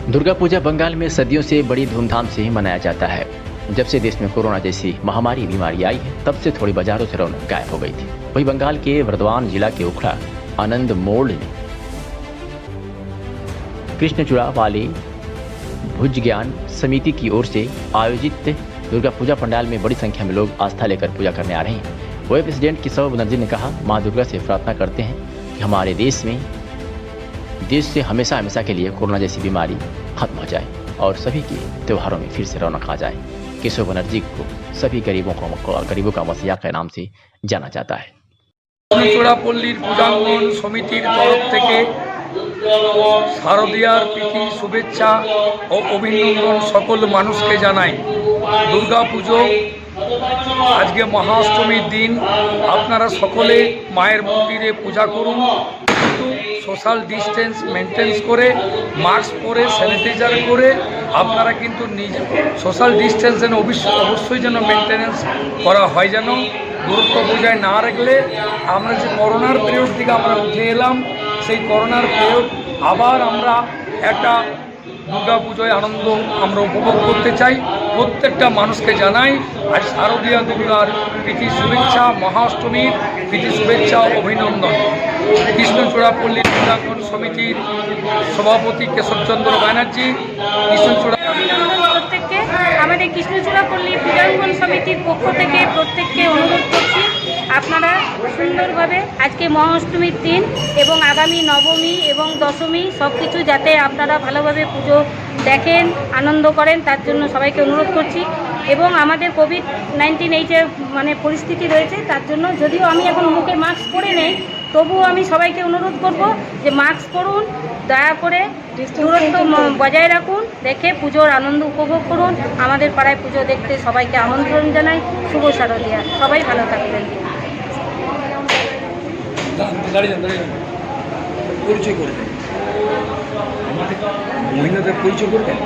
दुर्गा पूजा बंगाल में सदियों से बड़ी धूमधाम से ही मनाया जाता है। जब से देश में कोरोना जैसी महामारी बीमारी आई है, तब से थोड़ी बाजारों से रौनक गायब हो गई थी। वही बंगाल के वर्धमान जिला के उखड़ा आनंद मोड़ में कृष्णचूड़ा वाली भुज ज्ञान समिति की ओर से आयोजित दुर्गा पूजा पंडाल में बड़ी संख्या में लोग आस्था लेकर पूजा करने आ रहे हैं। वही प्रेसिडेंट केशव बनर्जी ने कहा, मां दुर्गा से प्रार्थना करते हैं कि हमारे देश से हमेशा हमेशा के लिए कोरोना जैसी बीमारी खत्म हो जाए और सभी के त्योहारों में फिर से रौनक आ जाए। केशव बनर्जी को सभी गरीबों का मसीहा के नाम से जाना जाता है। कृष्णचूड़ापल्लीर पूजांगन समितिर तरफ থেকে শারদীয়ার প্রীতি শুভেচ্ছা ও অভিনন্দন সকল মানুষকে জানাই। দুর্গা পুজো আজকে মহাষ্টমীর দিন, আপনারা সকলে মায়ের মন্দিরে পূজা করুন, কিন্তু সোশ্যাল ডিস্টেন্স মেনটেন্স করে, মাস্ক পরে, স্যানিটাইজার করে আপনারা কিন্তু নিজে সোশ্যাল ডিস্টেন্স যেন অবশ্যই যেন মেনটেন্স করা হয়, যেন দূরত্ব বজায় না রাখলে আমরা যে করোনার পিরিয়ড থেকে আমরা উঠে এলাম, সেই করোনার পিরিয়ড আবার আমরা একটা দুর্গা পুজোয় আনন্দ আমরা উপভোগ করতে চাই। প্রত্যেকটা মানুষকে জানাই আজ শারদীয়া দুর্গার প্রীতি শুভেচ্ছা, মহাষ্টমীর প্রীতি শুভেচ্ছা ও অভিনন্দন। কৃষ্ণচূড়াপল্লী পূজাঙ্গন সমিতির সভাপতি কেশবচন্দ্র ব্যানার্জি। প্রত্যেককে আমাদের কৃষ্ণচূড়াপল্লী পূজাঙ্গন সমিতির পক্ষ থেকে প্রত্যেককে অনুরোধ করছি, আপনারা সুন্দরভাবে আজকে মহাষ্টমীর দিন এবং আগামী নবমী এবং দশমী সব কিছু যাতে আপনারা ভালোভাবে পুজো দেখেন, আনন্দ করেন, তার জন্য সবাইকে অনুরোধ করছি। এবং আমাদের কোভিড-19 এই যে পরিস্থিতি রয়েছে, তার জন্য যদিও আমি এখন মুখে মাস্ক পরে নেই, তবুও আমি সবাইকে অনুরোধ করব যে মাস্ক পরুন, দয়া করে দূরত্ব বজায় রাখুন, দেখে পুজোর আনন্দ উপভোগ করুন। আমাদের পাড়ায় পুজো দেখতে সবাইকে আমন্ত্রণ জানাই। শুভ শারদীয়া, সবাই ভালো থাকবেন। পরিচয় করে দেন, আমাদের মহিলাদের পরিচয় করে দেন।